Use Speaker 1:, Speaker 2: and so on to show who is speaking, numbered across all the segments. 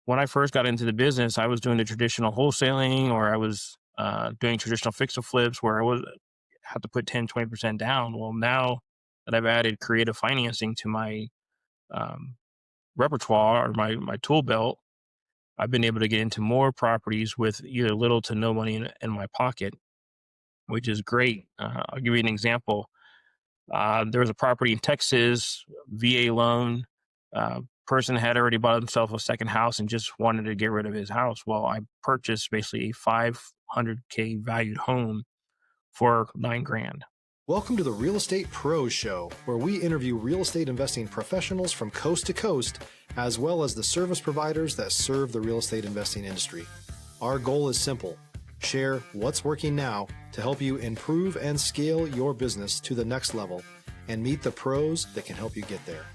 Speaker 1: when I first got into the business, I was doing the traditional wholesaling, or I was doing traditional fix and flips where I was had to put 10, 20% down. Well, now that I've added creative financing to my um, repertoire or my tool belt, I've been able to get into more properties with either little to no money in my pocket, which is great. I'll give you an example. There was a property in Texas, VA loan. Person had already bought himself a second house and just wanted to get rid of his house. Well, I purchased basically a 500K valued home for 9 grand.
Speaker 2: Welcome to the Real Estate Pros Show, where we interview real estate investing professionals from coast to coast, as well as the service providers that serve the real estate investing industry. Our goal is simple: share what's working now to help you improve and scale your business to the next level and meet the pros that can help you get there.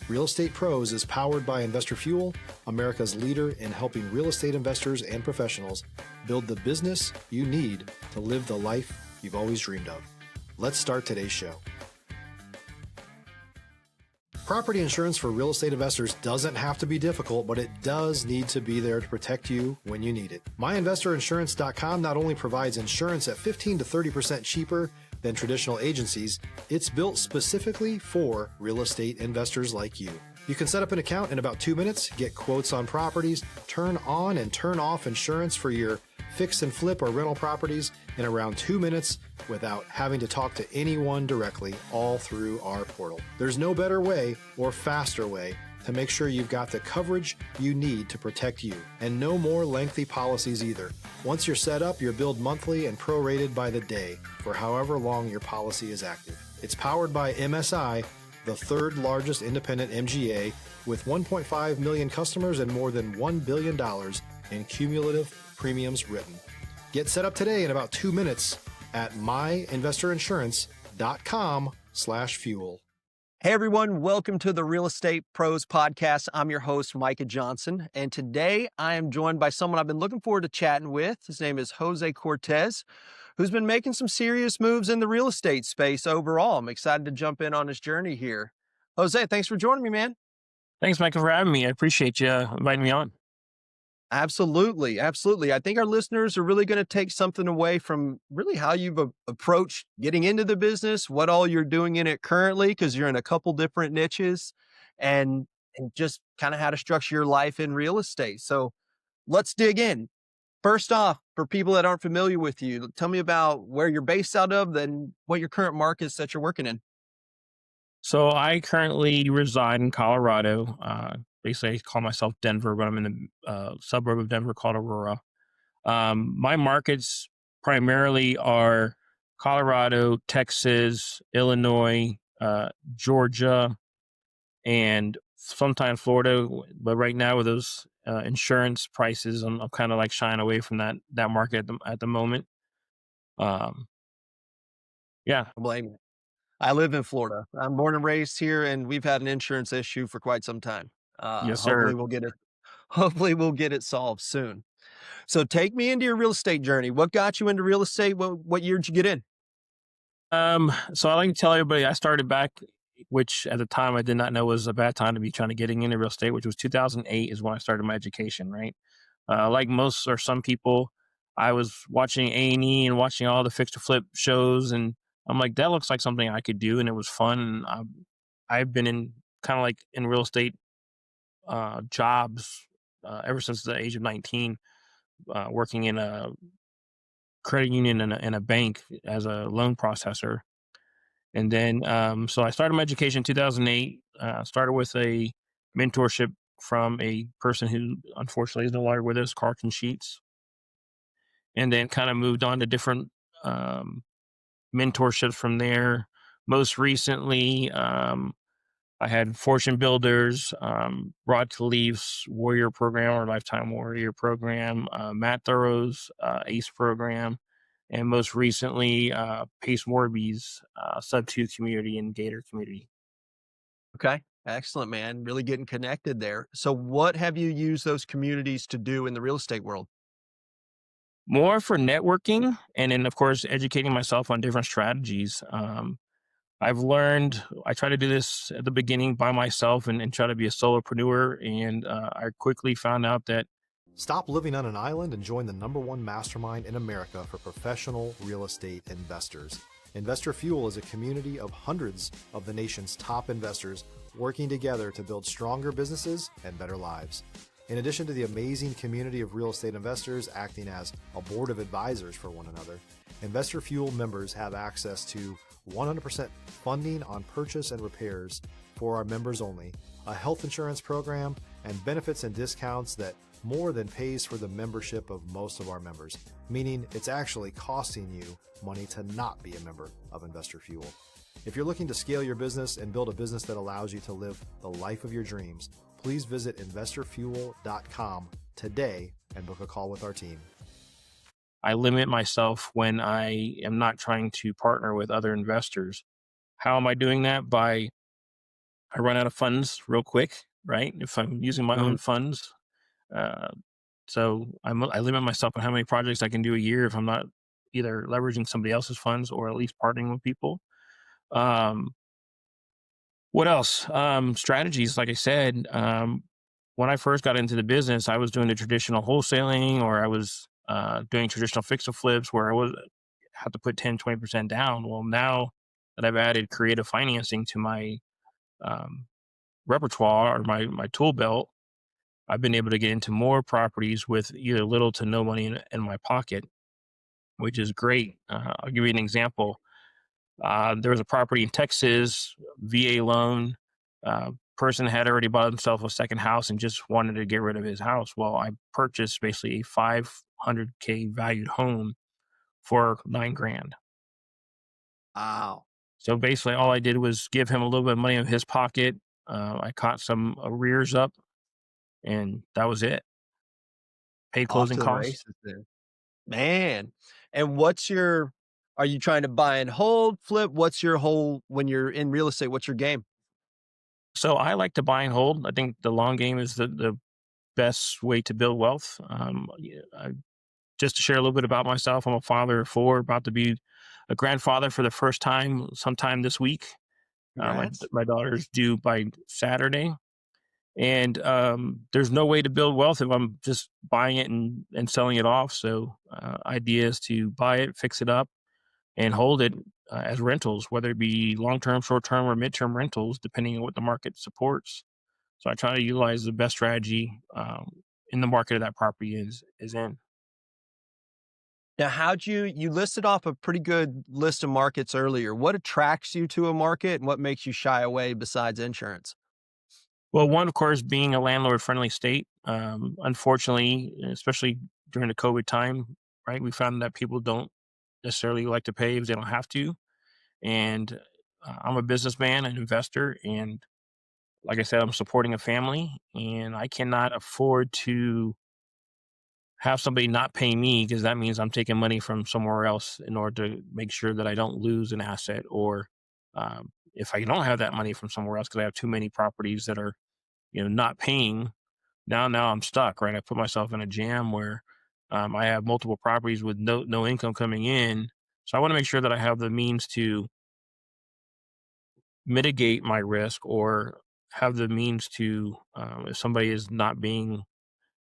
Speaker 2: Real Estate Pros is powered by Investor Fuel, America's leader in helping real estate investors and professionals build the business you need to live the life you've always dreamed of. Let's start today's show. Property insurance for real estate investors doesn't have to be difficult, but it does need to be there to protect you when you need it. MyInvestorInsurance.com not only provides insurance at 15 to 30% cheaper than traditional agencies, it's built specifically for real estate investors like you. You can set up an account in about 2 minutes, get quotes on properties, turn on and turn off insurance for your fix and flip or rental properties in around 2 minutes without having to talk to anyone directly, all through our portal. There's no better way or faster way to make sure you've got the coverage you need to protect you, and no more lengthy policies either. Once you're set up, you're billed monthly and prorated by the day for however long your policy is active. It's powered by MSI, the third largest independent MGA, with 1.5 million customers and more than $1 billion in cumulative premiums written. Get set up today in about 2 minutes at myinvestorinsurance.com/fuel.
Speaker 3: Hey everyone, welcome to the Real Estate Pros Podcast. I'm your host, Micah Johnson, and today I am joined by someone I've been looking forward to chatting with. His name is Jose Cortes, who's been making some serious moves in the real estate space overall. I'm excited to jump in on his journey here. Jose, thanks for joining me, man.
Speaker 1: Thanks, Michael, for having me. I appreciate you inviting me on.
Speaker 3: Absolutely. Absolutely. I think our listeners are really going to take something away from really how you've approached getting into the business, what all you're doing in it currently, because you're in a couple different niches, and just kind of how to structure your life in real estate. So let's dig in. First off, for people that aren't familiar with you, tell me about where you're based out of, then what your current markets that you're working in.
Speaker 1: So I currently reside in Colorado. Basically, I call myself Denver, but I'm in the suburb of Denver called Aurora. My markets primarily are Colorado, Texas, Illinois, Georgia, and sometimes Florida. But right now, with those insurance prices, I'm kind of like shying away from that market at the moment. Yeah.
Speaker 3: I blame you. I live in Florida. I'm born and raised here, and we've had an insurance issue for quite some time.
Speaker 1: Yes, sir.
Speaker 3: Hopefully we'll get it. Hopefully we'll get it solved soon. So take me into your real estate journey. What got you into real estate? What year did you get in?
Speaker 1: So I like to tell everybody I started back, which at the time I did not know was a bad time to be trying to getting into real estate, which was 2008 is when I started my education, right? Like most or some people, I was watching A&E and watching all the fix to flip shows, and I'm like, that looks like something I could do, and it was fun. I've been in kind of like in real estate jobs ever since the age of 19, working in a credit union and a bank as a loan processor. And then, so I started my education in 2008, started with a mentorship from a person who unfortunately is no longer with us, Carlton Sheets, and then kind of moved on to different mentorships from there. Most recently, I had Fortune Builders, Rod Khalif's Warrior Program or Lifetime Warrior Program, Matt Thorough's ACE Program, and most recently, Pace Morby's Sub 2 community and Gator community.
Speaker 3: Okay. Excellent, man. Really getting connected there. So what have you used those communities to do in the real estate world?
Speaker 1: More for networking, and then, of course, educating myself on different strategies. I've learned, I try to do this at the beginning by myself and try to be a solopreneur. And I quickly found out that
Speaker 2: Stop living on an island and join the #1 mastermind in America for professional real estate investors. Investor Fuel is a community of hundreds of the nation's top investors working together to build stronger businesses and better lives. In addition to the amazing community of real estate investors acting as a board of advisors for one another, Investor Fuel members have access to 100% funding on purchase and repairs for our members only, a health insurance program, and benefits and discounts that more than pays for the membership of most of our members, meaning it's actually costing you money to not be a member of Investor Fuel. If you're looking to scale your business and build a business that allows you to live the life of your dreams, please visit investorfuel.com today and book a call with our team.
Speaker 1: I limit myself when I am not trying to partner with other investors. How am I doing that? I run out of funds real quick, right? If I'm using my
Speaker 3: Mhm.
Speaker 1: own funds. Uh, I limit myself on how many projects I can do a year if I'm not either leveraging somebody else's funds or at least partnering with people. Um, what else? Strategies, like I said, when I first got into the business, I was doing the traditional wholesaling, or I was doing traditional fix and flips where I was had to put 10, 20% down. Well, now that I've added creative financing to my um, repertoire or my tool belt, I've been able to get into more properties with either little to no money in my pocket, which is great. I'll give you an example. There was a property in Texas, VA loan. Person had already bought himself a second house and just wanted to get rid of his house. Well, I purchased basically a 500K valued home for 9 grand.
Speaker 3: Wow.
Speaker 1: So basically, all I did was give him a little bit of money in his pocket. I caught some arrears up, and that was it. Paid
Speaker 3: Off
Speaker 1: closing
Speaker 3: to the
Speaker 1: costs.
Speaker 3: races there. Man. And are you trying to buy and hold, flip? What's your whole, when you're in real estate, what's your game?
Speaker 1: So I like to buy and hold. I think the long game is the best way to build wealth. Just to share a little bit about myself, I'm a father of four, about to be a grandfather for the first time sometime this week.
Speaker 3: Congrats.
Speaker 1: My daughter's due by Saturday, and there's no way to build wealth if I'm just buying it and selling it off. So, idea is to buy it, fix it up, and hold it as rentals, whether it be long term, short term, or midterm rentals, depending on what the market supports. So I try to utilize the best strategy in the market that property is in.
Speaker 3: Now, you listed off a pretty good list of markets earlier. What attracts you to a market and what makes you shy away besides insurance?
Speaker 1: Well, one, of course, being a landlord friendly state. Unfortunately, especially during the COVID time, right, we found that people don't necessarily like to pay if they don't have to. And I'm a businessman, an investor, and like I said, I'm supporting a family, and I cannot afford to have somebody not pay me because that means I'm taking money from somewhere else in order to make sure that I don't lose an asset. Or if I don't have that money from somewhere else because I have too many properties that are not paying, now I'm stuck, right? I put myself in a jam where I have multiple properties with no income coming in. So I want to make sure that I have the means to mitigate my risk, or have the means to, if somebody is not being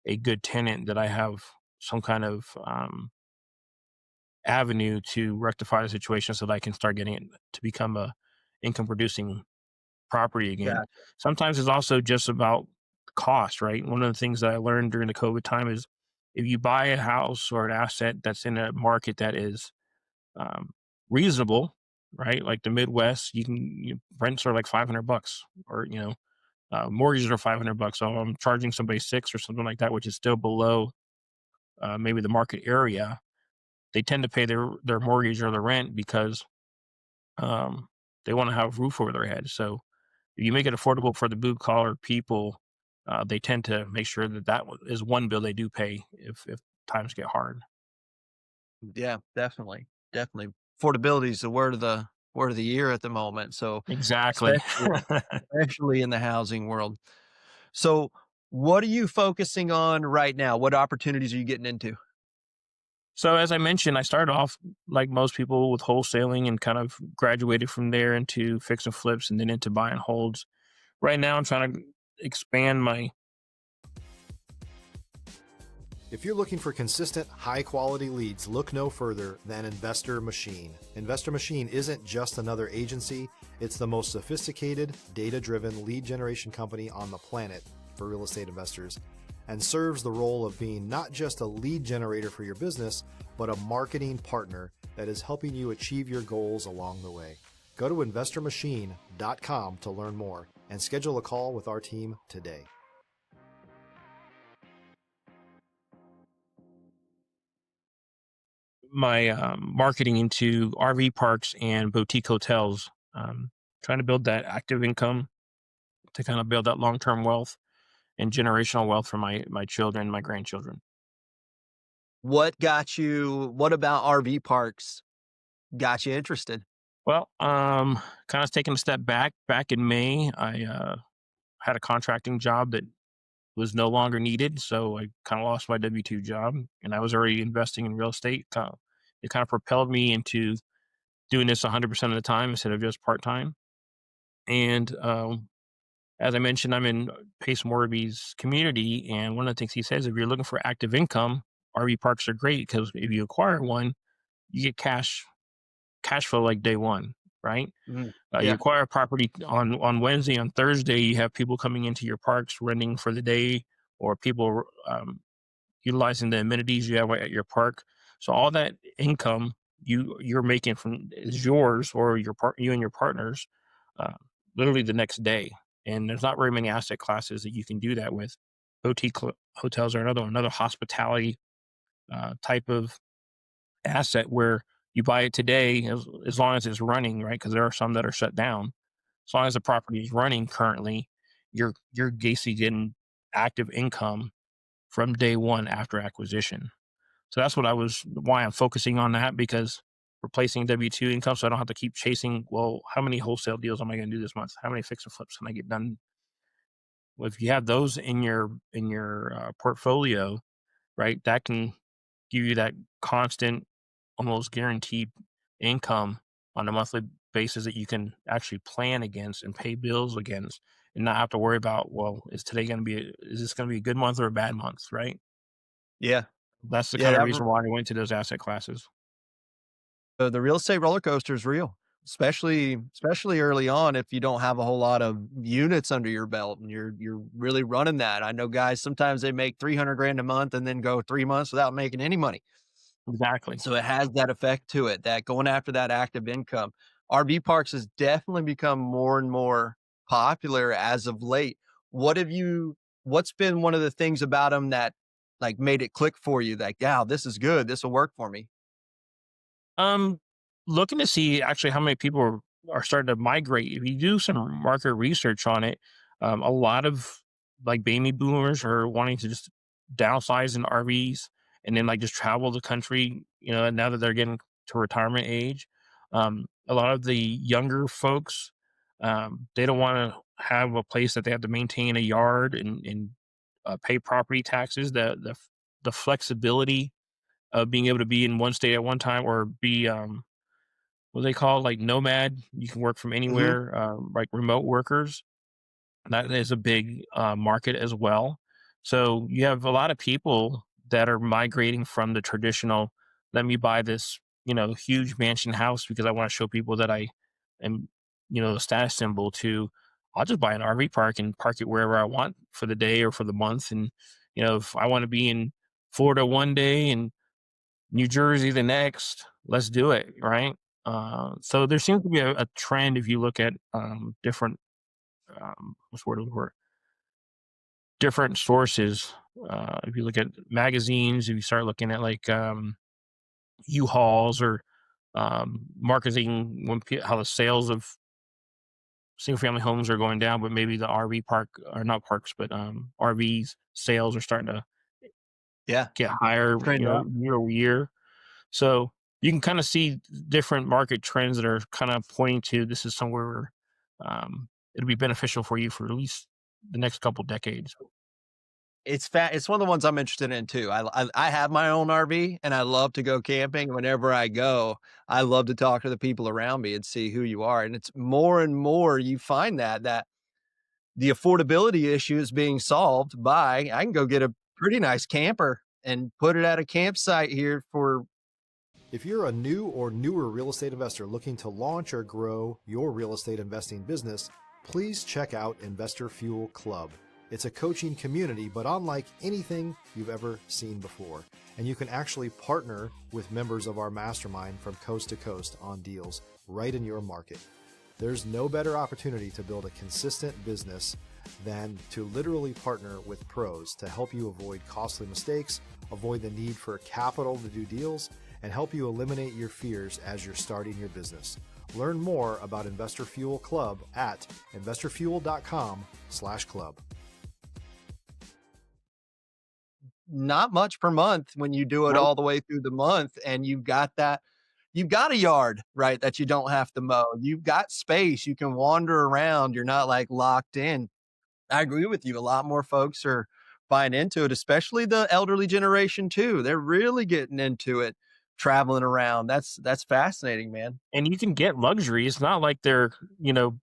Speaker 1: a good tenant, that I have some kind of avenue to rectify the situation so that I can start getting it to become a income producing property again.
Speaker 3: Gotcha.
Speaker 1: Sometimes it's also just about cost, right? One of the things that I learned during the COVID time is if you buy a house or an asset that's in a market that is um, reasonable, right? Like the Midwest, rents are like $500, or mortgages are $500. So I'm charging somebody six or something like that, which is still below maybe the market area. They tend to pay their mortgage or their rent because um, they want to have a roof over their head. So if you make it affordable for the blue collar people, they tend to make sure that is one bill they do pay if times get hard.
Speaker 3: Yeah, definitely. Definitely. Affordability is the word of the year at the moment. So
Speaker 1: Exactly.
Speaker 3: especially in the housing world. So what are you focusing on right now? What opportunities are you getting into?
Speaker 1: So as I mentioned, I started off like most people with wholesaling and kind of graduated from there into fix and flips and then into buy and holds. Right now, I'm trying to expand my.
Speaker 2: If you're looking for consistent, high quality leads, look no further than Investor Machine. Investor Machine isn't just another agency, it's the most sophisticated, data driven lead generation company on the planet for real estate investors, and serves the role of being not just a lead generator for your business, but a marketing partner that is helping you achieve your goals along the way. Go to investormachine.com to learn more and schedule a call with our team today.
Speaker 1: Marketing into RV parks and boutique hotels, trying to build that active income to kind of build that long term wealth and generational wealth for my children, my grandchildren.
Speaker 3: What about RV parks got you interested?
Speaker 1: Well, kind of taking a step back. Back in May, I had a contracting job that was no longer needed, so I kind of lost my W-2 job, and I was already investing in real estate. It kind of propelled me into doing this 100% of the time instead of just part time. And as I mentioned, I'm in Pace Morby's community, and one of the things he says, if you're looking for active income, RV parks are great because if you acquire one, you get cash flow like day one, right?
Speaker 3: Mhm.
Speaker 1: You
Speaker 3: Yeah.
Speaker 1: acquire a property on Wednesday, on Thursday, you have people coming into your parks renting for the day, or people utilizing the amenities you have at your park. So all that income you're making from is yours or you and your partners, uh, literally the next day. And there's not very many asset classes that you can do that with. Hotels are another hospitality type of asset where you buy it today as long as it's running, right? Because there are some that are shut down. As long as the property is running currently, you're basically getting active income from day one after acquisition. So that's why I'm focusing on that, because replacing W-2 income so I don't have to keep chasing, well, how many wholesale deals am I going to do this month? How many fix and flips can I get done? Well, if you have those in your portfolio, right, that can give you that constant, almost guaranteed income on a monthly basis that you can actually plan against and pay bills against and not have to worry about, well, is this going to be a good month or a bad month, right?
Speaker 3: Yeah.
Speaker 1: That's the
Speaker 3: Yeah,
Speaker 1: kind of
Speaker 3: that
Speaker 1: reason why I went to those asset classes.
Speaker 3: the real estate roller coaster is real, especially early on if you don't have a whole lot of units under your belt and you're really running that. I know guys sometimes they make 300 grand a month and then go 3 months without making any money.
Speaker 1: Exactly.
Speaker 3: So it has that effect to it, that going after that active income. RV parks has definitely become more and more popular as of late. What have you what's been one of the things about them that like made it click for you? Like, yeah, this is good. This will work for me.
Speaker 1: Um, Looking to see actually how many people are starting to migrate. If you do some market research on it, a lot of like baby boomers are wanting to just downsize in RVs and then like just travel the country. Now that they're getting to retirement age, a lot of the younger folks, they don't want to have a place that they have to maintain a yard and pay property taxes. The flexibility of being able to be in one state at one time or be what they call like nomad. You can work from
Speaker 3: Mhm.
Speaker 1: anywhere, like remote workers. That is a big market as well. So you have a lot of people that are migrating from the traditional, let me buy this, huge mansion house because I want to show people that I am, the status symbol, to I'll just buy an RV park and park it wherever I want for the day or for the month. And, if I want to be in Florida one day and New Jersey the next, let's do it, right? So there seems to be a trend if you look at different what's the word I'm looking for? Different sources. If you look at magazines, if you start looking at like U-Hauls or marketing, how the sales of single family homes are going down, but maybe the RV park, or not parks, but RVs sales are starting to
Speaker 3: Yeah.
Speaker 1: get higher,
Speaker 3: Trend up.
Speaker 1: year over year. So you can kind of see different market trends that are kind of pointing to this is somewhere it'll be beneficial for you for at least the next couple decades.
Speaker 3: It's one of the ones I'm interested in too. I have my own RV and I love to go camping. Whenever I go, I love to talk to the people around me and see who you are. And it's more and more you find that the affordability issue is being solved by I can go get a pretty nice camper and put it at a campsite here for
Speaker 2: If you're a new or newer real estate investor looking to launch or grow your real estate investing business, please check out Investor Fuel Club. It's a coaching community, but unlike anything you've ever seen before. And you can actually partner with members of our mastermind from coast to coast on deals right in your market. There's no better opportunity to build a consistent business than to literally partner with pros to help you avoid costly mistakes, avoid the need for capital to do deals, and help you eliminate your fears as you're starting your business. Learn more about Investor Fuel Club at investorfuel.com/club.
Speaker 3: not much per month when you do it
Speaker 1: Nope.
Speaker 3: all the way through the month and you've got a yard, right, that you don't have to mow. You've got space. You can wander around. You're not like locked in. I agree with you. A lot more folks are buying into it, especially the elderly generation too. They're really getting into it, traveling around. That's fascinating, man.
Speaker 1: And you can get luxury. It's not like they're,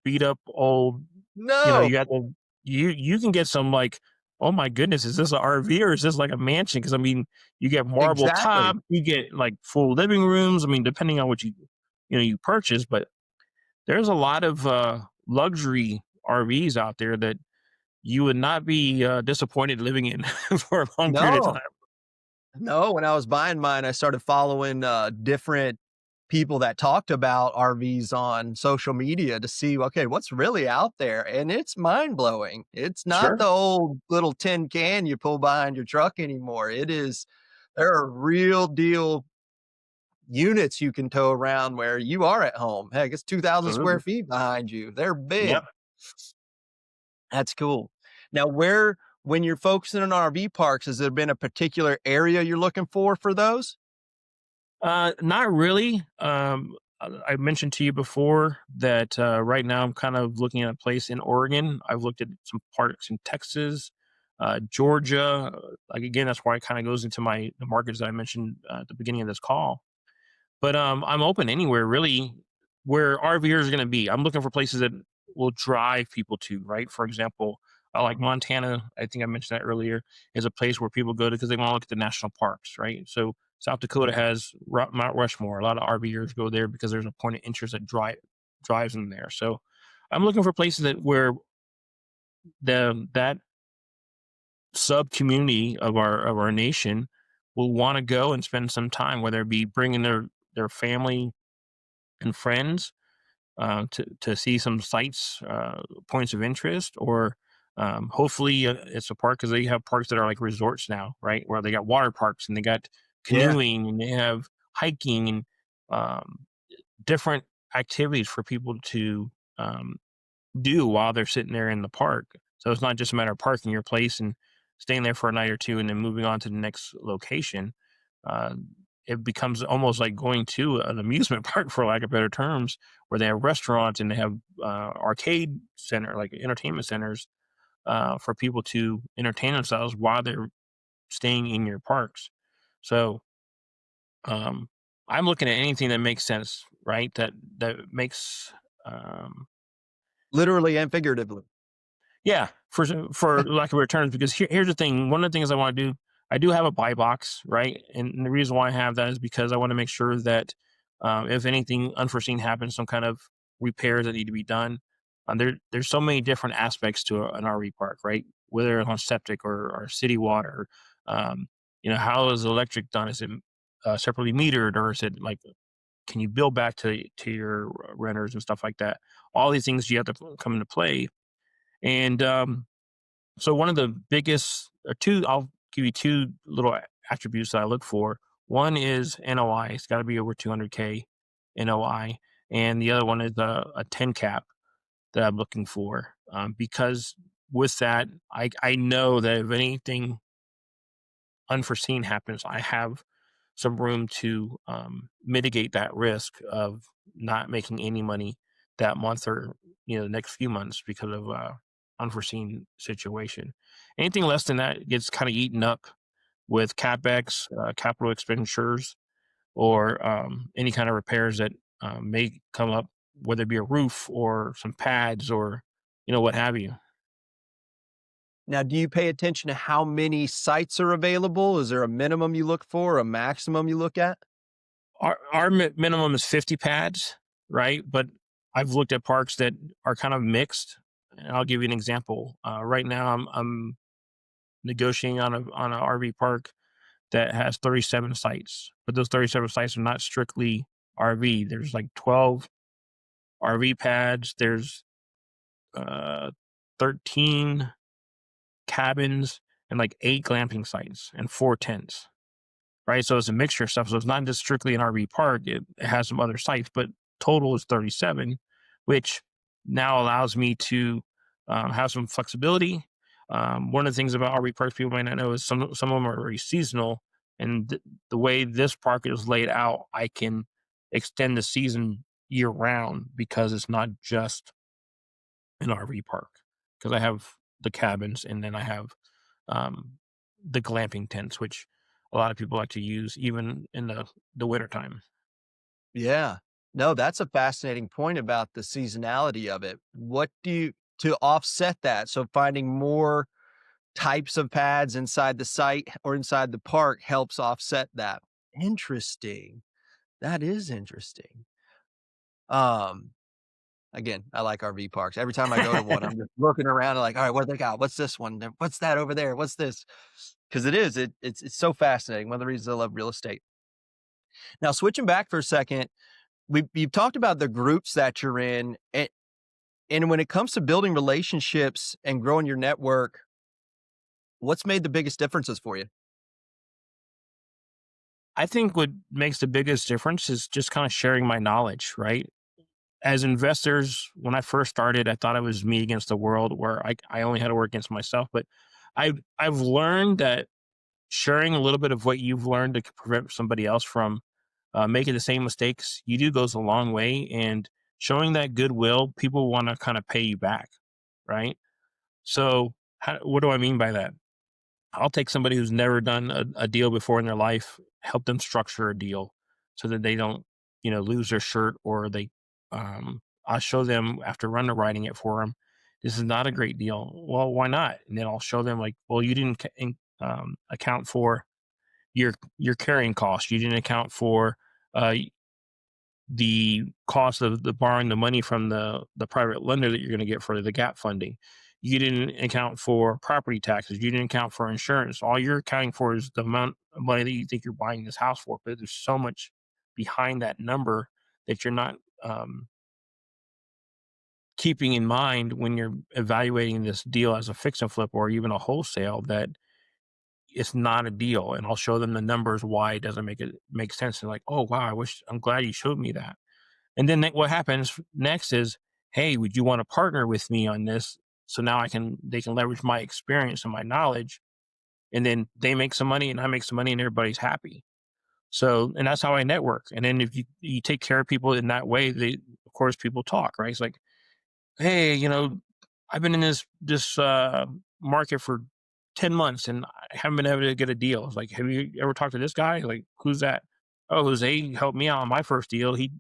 Speaker 1: beat up old,
Speaker 3: No,
Speaker 1: you have to you can get some like, oh my goodness, is this an RV or is this like a mansion? Because I mean, you get marble
Speaker 3: exactly.
Speaker 1: top, you get like full living rooms. I mean, depending on what you purchase, but there's a lot of luxury RVs out there that you would not be disappointed living in for a long period of
Speaker 3: No,
Speaker 1: time.
Speaker 3: no. When I was buying mine, I started following different people that talked about RVs on social media to see, okay, what's really out there. And it's mind blowing. It's not
Speaker 1: Sure.
Speaker 3: the old little tin can you pull behind your truck anymore. There are real deal units you can tow around where you are at home. Heck, it's 2,000 square
Speaker 1: Absolutely.
Speaker 3: feet behind you. They're
Speaker 1: Yep.
Speaker 3: big. That's cool. Now, when you're focusing on RV parks, has there been a particular area you're looking for those?
Speaker 1: Not really. I mentioned to you before that right now I'm kind of looking at a place in Oregon. I've looked at some parks in Texas, Georgia. Like again, that's why it kind of goes into the markets that I mentioned at the beginning of this call. But I'm open anywhere really where RVers are going to be. I'm looking for places that will drive people to, right? For example, like Montana, I think I mentioned that earlier, is a place where people go to because they want to look at the national parks, right? So South Dakota has Mount Rushmore. A lot of RVers go there because there's a point of interest that drives them there. So I'm looking for places where that sub community of our nation will want to go and spend some time, whether it be bringing their family and friends to see some sites, points of interest, or hopefully it's a park because they have parks that are like resorts now, right? Where they got water parks and they got
Speaker 3: Yeah.
Speaker 1: canoeing and they have hiking and um, different activities for people to do while they're sitting there in the park. So it's not just a matter of parking your place and staying there for a night or two and then moving on to the next location. Uh, it becomes almost like going to an amusement park, for lack of better terms, where they have restaurants and they have arcade center, like entertainment centers, for people to entertain themselves while they're staying in your parks. So um, I'm looking at anything that makes sense, right? That makes um,
Speaker 3: Literally and figuratively.
Speaker 1: Yeah, for lack of returns, because here's the thing. One of the things I want to do, I do have a buy box, right? And the reason why I have that is because I want to make sure that if anything unforeseen happens, some kind of repairs that need to be done. There's so many different aspects to an RV park, right? Whether it's on septic or city water, um, how is electric done? Is it separately metered, or is it like can you bill back to your renters and stuff like that? All these things you have to come into play, and so one of the biggest or two, I'll give you two little attributes that I look for. One is NOI. It's got to be over 200K NOI. And the other one is a 10 cap that I'm looking for. Because with that, I know that if anything unforeseen happens, I have some room to mitigate that risk of not making any money that month or the next few months because of unforeseen situation. Anything less than that gets kind of eaten up with CapEx, capital expenditures, or any kind of repairs that may come up, whether it be a roof or some pads or, what have you.
Speaker 3: Now, do you pay attention to how many sites are available? Is there a minimum you look for, a maximum you look at?
Speaker 1: Our minimum is 50 pads, right? But I've looked at parks that are kind of mixed. And I'll give you an example. Right now, I'm negotiating on an RV park that has 37 sites, but those 37 sites are not strictly RV. There's like 12 RV pads. There's uh, 13 cabins and like 8 glamping sites and 4 tents, right? So it's a mixture of stuff. So it's not just strictly an RV park. It has some other sites, but total is 37, which now allows me to have some flexibility. One of the things about RV parks people might not know is some of them are very seasonal, and the way this park is laid out, I can extend the season year round because it's not just an RV park. Because I have the cabins, and then I have um, the glamping tents, which a lot of people like to use even in the wintertime.
Speaker 3: Yeah. No, that's a fascinating point about the seasonality of it. What do you to offset that? So finding more types of pads inside the site or inside the park helps offset that. Interesting. That is interesting. Um, Again, I like RV parks. Every time I go to one, I'm just looking around like, all right, what do they got? What's this one? What's that over there? What's this? Because it's so fascinating. One of the reasons I love real estate. Now, switching back for a second, you've talked about the groups that you're in, and when it comes to building relationships and growing your network, what's made the biggest differences for you?
Speaker 1: I think what makes the biggest difference is just kind of sharing my knowledge, right? As investors, when I first started, I thought it was me against the world, where I only had to work against myself. But I've learned that sharing a little bit of what you've learned to prevent somebody else from making the same mistakes you do goes a long way. And showing that goodwill, people want to kind of pay you back, right? So, what do I mean by that? I'll take somebody who's never done a deal before in their life, help them structure a deal so that they don't, lose their shirt, or I'll show them after underwriting it for them. This is not a great deal. Well, why not? And then I'll show them like, well, you didn't account for your carrying costs. You didn't account for uh, the cost of the borrowing the money from the private lender that you're going to get for the gap funding. You didn't account for property taxes. You didn't account for insurance. All you're accounting for is the amount of money that you think you're buying this house for. But there's so much behind that number that you're not keeping in mind when you're evaluating this deal as a fix and flip or even a wholesale, that it's not a deal. And I'll show them the numbers why it doesn't make sense. And like, oh wow, I'm glad you showed me that. And then what happens next is, hey, would you want to partner with me on this? So now they can leverage my experience and my knowledge, and then they make some money and I make some money and everybody's happy. So, and that's how I network. And then if you take care of people in that way, of course, people talk, right? It's like, hey, I've been in this market for 10 months and I haven't been able to get a deal. It's like, have you ever talked to this guy? Like, who's that? Oh, Jose helped me out on my first deal. He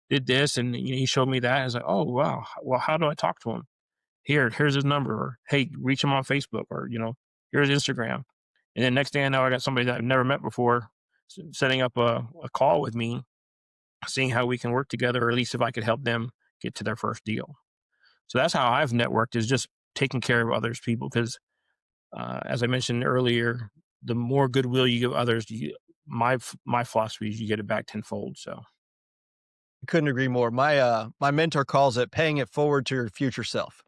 Speaker 1: did this and he showed me that. I was like, oh wow. Well, how do I talk to him? Here's his number. Or, hey, reach him on Facebook, or here's Instagram. And then next thing I know, I got somebody that I've never met before setting up a call with me, seeing how we can work together, or at least if I could help them get to their first deal. So that's how I've networked, is just taking care of others people. Because as I mentioned earlier, the more goodwill you give others, my philosophy is you get it back tenfold. So
Speaker 3: Couldn't agree more. My mentor calls it paying it forward to your future self.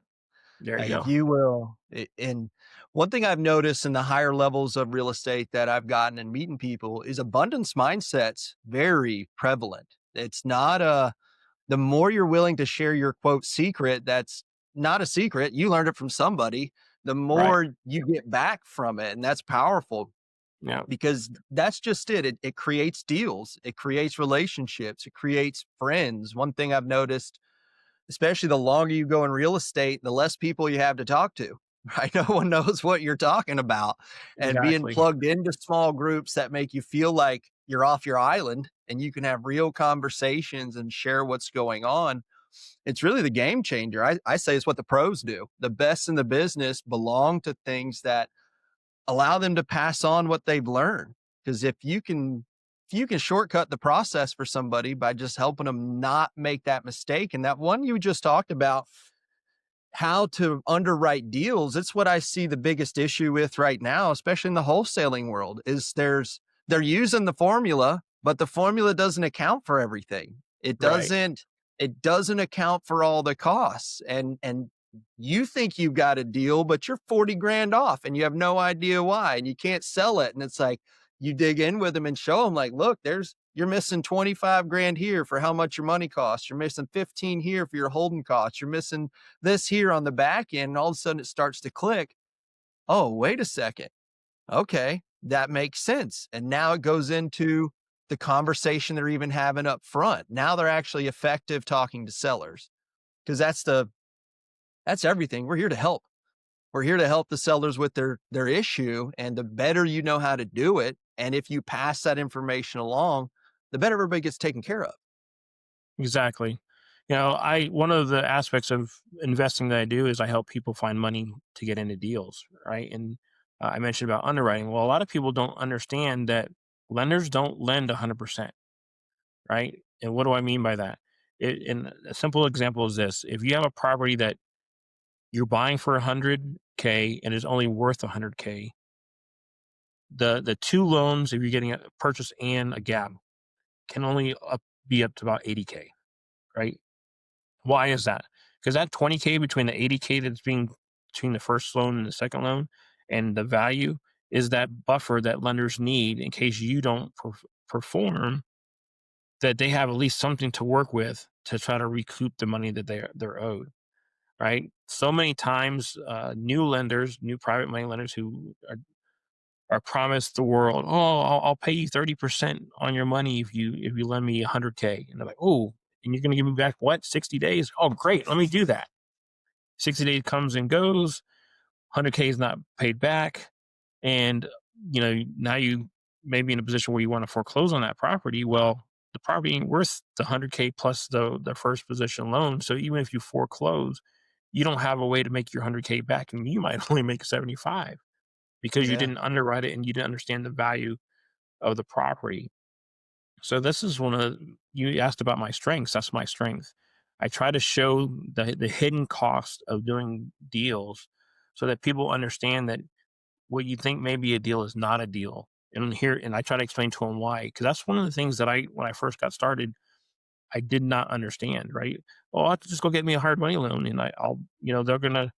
Speaker 1: there you
Speaker 3: Like if
Speaker 1: go.
Speaker 3: you will, and one thing I've noticed in the higher levels of real estate that I've gotten and meeting people is abundance mindset's very prevalent. It's not the more you're willing to share your quote secret, that's not a secret. You learned it from somebody. The
Speaker 1: Right.
Speaker 3: more you get back from it, and that's powerful
Speaker 1: Yeah.
Speaker 3: because that's just it. It creates deals. It creates relationships. It creates friends. One thing I've noticed especially the longer you go in real estate, the less people you have to talk to, right? No one knows what you're talking about. And being
Speaker 1: Exactly.
Speaker 3: plugged into small groups that make you feel like you're off your island and you can have real conversations and share what's going on. It's really the game changer. I say it's what the pros do. The best in the business belong to things that allow them to pass on what they've learned. Because if you can shortcut the process for somebody by just helping them not make that mistake, and that one you just talked about, how to underwrite deals, it's what I see the biggest issue with right now, especially in the wholesaling world, is they're using the formula, but the formula doesn't account for everything. It
Speaker 1: Right.
Speaker 3: doesn't it doesn't account for all the costs. And you think you've got a deal, but you're 40 grand off and you have no idea why, and you can't sell it. And it's like you dig in with them and show them like, look, you're missing 25 grand here for how much your money costs. You're missing 15 here for your holding costs. You're missing this here on the back end. And all of a sudden it starts to click. Oh, wait a second. Okay, that makes sense. And now it goes into the conversation they're even having up front. Now they're actually effective talking to sellers, because that's everything. We're here to help. We're here to help the sellers with their issue. And the better you know how to do it, and if you pass that information along, the better everybody gets taken care of.
Speaker 1: Exactly. I one of the aspects of investing that I do is I help people find money to get into deals, right? And I mentioned about underwriting. Well, a lot of people don't understand that lenders don't lend 100%, right? And what do I mean by that? And a simple example is this: if you have a property that you're buying for 100K and is only worth 100K, the two loans, if you're getting a purchase and a gap, can only be up to about 80K, right? Why is that? Because that 20K between the 80K that's being between the first loan and the second loan and the value is that buffer that lenders need in case you don't perform, that they have at least something to work with to try to recoup the money that they're owed, right? So many times, new lenders, new private money lenders who are promised the world, oh, I'll pay you 30% on your money if you lend me 100K, and they're like, oh, and you're going to give me back what, 60 days? Oh, great, let me do that. 60 days comes and goes, 100K is not paid back, and now you may be in a position where you want to foreclose on that property. Well, the property ain't worth the 100K plus the first position loan. So even if you foreclose, you don't have a way to make your 100K back, and you might only make 75 because you
Speaker 3: Yeah.
Speaker 1: didn't underwrite it and you didn't understand the value of the property. So this is one of you asked about my strengths. That's my strength. I try to show the hidden cost of doing deals so that people understand that what you think may be a deal is not a deal. And I try to explain to them why, because that's one of the things that when I first got started, I did not understand, right? Well, I'll have to just go get me a hard money loan and they're going to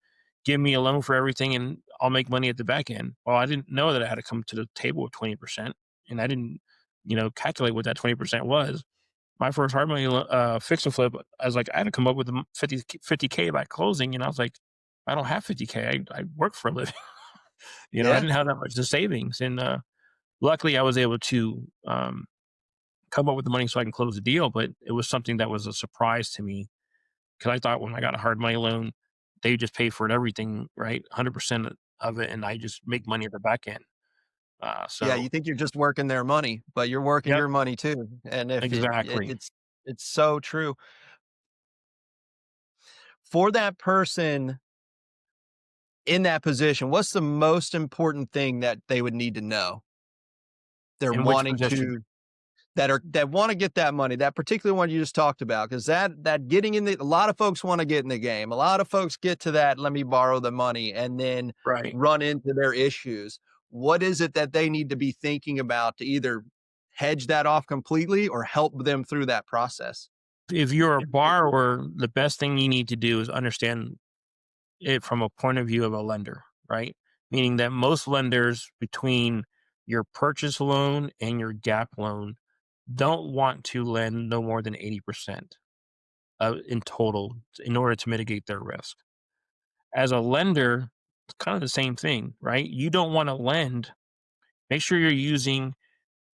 Speaker 1: give me a loan for everything and I'll make money at the back end. Well, I didn't know that I had to come to the table with 20%, and I didn't, calculate what that 20% was. My first hard money fix and flip, I was like, I had to come up with the 50K by closing. And I was like, I don't have 50K. I work for a living. I
Speaker 3: Yeah.
Speaker 1: didn't have that much to savings. And luckily I was able to come up with the money so I can close the deal. But it was something that was a surprise to me because I thought when I got a hard money loan, they just pay for it, everything, right? 100% of it. And I just make money at the back end.
Speaker 3: Yeah,
Speaker 1: So,
Speaker 3: you think you're just working their money, but you're working
Speaker 1: yep,
Speaker 3: your money too. And if
Speaker 1: exactly.
Speaker 3: it's so true. For that person in that position, what's the most important thing that they would need to know? They're
Speaker 1: In which
Speaker 3: wanting
Speaker 1: position?
Speaker 3: to that want to get that money, that particular one you just talked about, because that getting in the a lot of folks want to get in the game. A lot of folks get to that, let me borrow the money, and then
Speaker 1: Right.
Speaker 3: run into their issues. What is it that they need to be thinking about to either hedge that off completely or help them through that process?
Speaker 1: If you're a borrower, the best thing you need to do is understand it from a point of view of a lender, right? Meaning that most lenders between your purchase loan and your gap loan don't want to lend no more than 80% in total in order to mitigate their risk. As a lender, it's kind of the same thing, right? You don't want to lend. Make sure you're using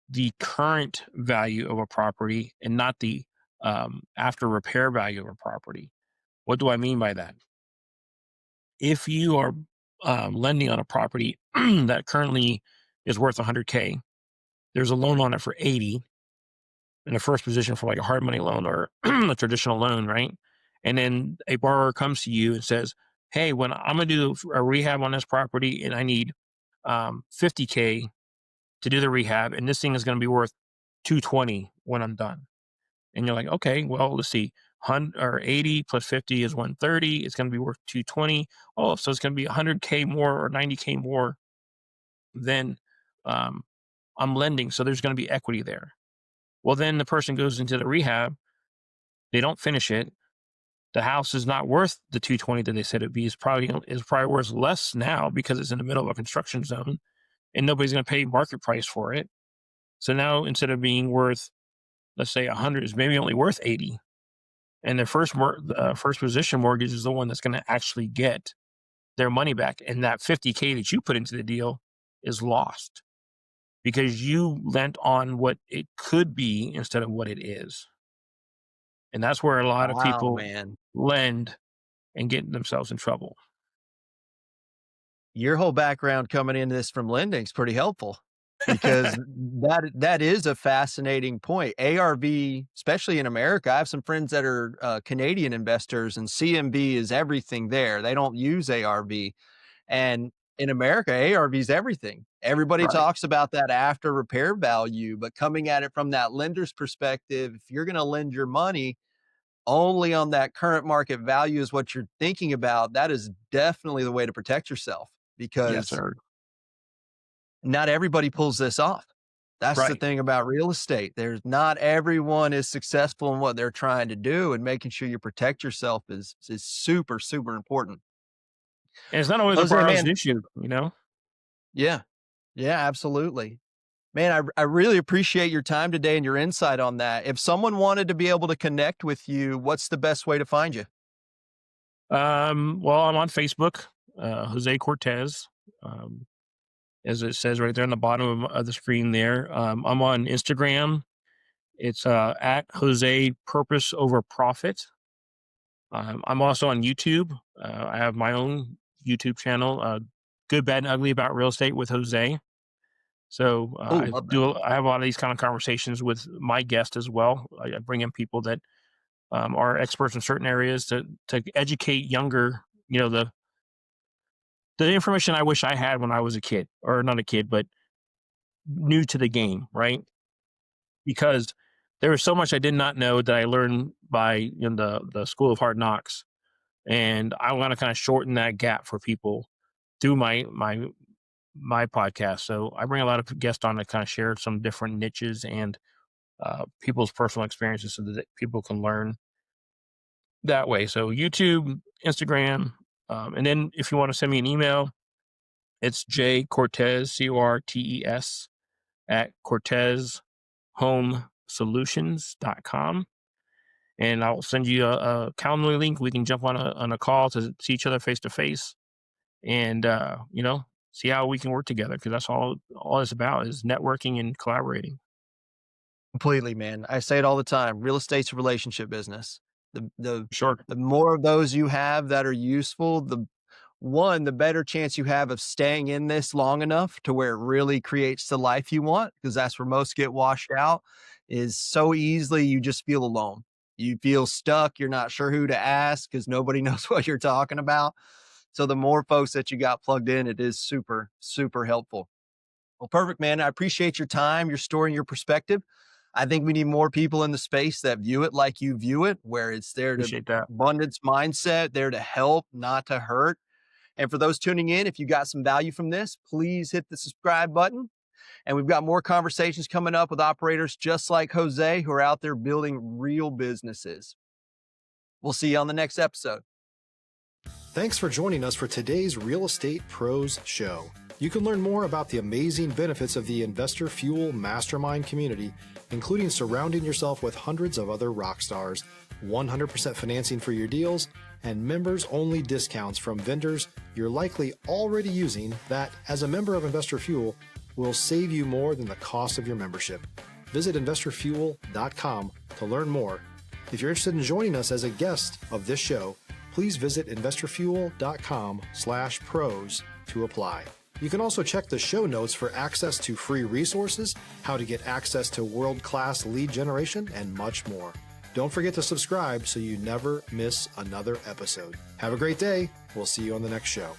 Speaker 1: the current value of a property and not the after repair value of a property. What do I mean by that? If you are lending on a property that currently is worth 100K, there's a loan on it for 80 in the first position for like a hard money loan or a traditional loan, right? And then a borrower comes to you and says, hey, when I'm going to do a rehab on this property and I need 50K to do the rehab, and this thing is going to be worth 220 when I'm done. And you're like, okay, well, let's see. 100 or 80 plus 50 is 130. It's going to be worth 220. Oh, so it's going to be 100K more or 90K more than I'm lending. So there's going to be equity there. Well, then the person goes into the rehab. They don't finish it. The house is not worth the 220 that they said it'd be. It's probably worth less now because it's in the middle of a construction zone and nobody's going to pay market price for it. So now instead of being worth, let's say 100, is maybe only worth 80. And the first position mortgage is the one that's going to actually get their money back. And that 50K that you put into the deal is lost because you lent on what it could be instead of what it is. And that's where a lot of
Speaker 3: Wow,
Speaker 1: people
Speaker 3: man.
Speaker 1: lend and get themselves in trouble.
Speaker 3: Your whole background coming into this from lending is pretty helpful because that is a fascinating point. ARV, especially in America, I have some friends that are Canadian investors, and CMB is everything there. They don't use ARV. And in America, ARV is everything. Everybody
Speaker 1: Right.
Speaker 3: talks about that after repair value, but coming at it from that lender's perspective, if you're going to lend your money only on that current market value is what you're thinking about, that is definitely the way to protect yourself
Speaker 1: Yes,
Speaker 3: because
Speaker 1: sir.
Speaker 3: not everybody pulls this off. That's the
Speaker 1: Right.
Speaker 3: thing about real estate. There's not everyone is successful in what they're trying to do, and making sure you protect yourself is super, super important.
Speaker 1: And it's not always a
Speaker 3: Jose,
Speaker 1: borrower's
Speaker 3: man.
Speaker 1: issue, you know?
Speaker 3: Yeah. Yeah, absolutely. Man, I really appreciate your time today and your insight on that. If someone wanted to be able to connect with you, what's the best way to find you?
Speaker 1: Well, I'm on Facebook, Jose Cortes, um, as it says right there on the bottom of the screen there. I'm on Instagram. It's at Jose Purpose Over Profit. I'm also on YouTube. I have my own YouTube channel, Good, Bad, and Ugly About Real Estate with Jose. So
Speaker 3: Oh, love that.
Speaker 1: I have a lot of these kind of conversations with my guests as well. I bring in people that are experts in certain areas to educate younger, the information I wish I had when I was a kid, or not a kid, but new to the game, right? Because there was so much I did not know that I learned by the School of Hard Knocks, and I want to kind of shorten that gap for people through my podcast. So I bring a lot of guests on to kind of share some different niches and people's personal experiences so that people can learn that way. So YouTube, Instagram, and then if you want to send me an email, it's J Cortes, Cortes, at CortesHomeSolutions.com. And I'll send you a Calendly link. We can jump on a call to see each other face to face and, see how we can work together. Cause that's all it's about is networking and collaborating.
Speaker 3: Completely, man. I say it all the time. Real estate's a relationship business. The the
Speaker 1: Sure.
Speaker 3: the more of those you have that are useful, the better chance you have of staying in this long enough to where it really creates the life you want, because that's where most get washed out, is so easily you just feel alone. You feel stuck. You're not sure who to ask because nobody knows what you're talking about. So the more folks that you got plugged in, it is super, super helpful. Well, perfect, man. I appreciate your time, your story, and your perspective. I think we need more people in the space that view it like you view it, where it's there to
Speaker 1: Appreciate that.
Speaker 3: abundance mindset, there to help, not to hurt. And for those tuning in, if you got some value from this, please hit the subscribe button. And we've got more conversations coming up with operators just like Jose who are out there building real businesses. We'll see you on the next episode.
Speaker 2: Thanks for joining us for today's Real Estate Pros Show. You can learn more about the amazing benefits of the Investor Fuel Mastermind community, including surrounding yourself with hundreds of other rock stars, 100% financing for your deals, and members-only discounts from vendors you're likely already using that, as a member of Investor Fuel, will save you more than the cost of your membership. Visit investorfuel.com to learn more. If you're interested in joining us as a guest of this show, please visit investorfuel.com/pros to apply. You can also check the show notes for access to free resources, how to get access to world-class lead generation, and much more. Don't forget to subscribe so you never miss another episode. Have a great day. We'll see you on the next show.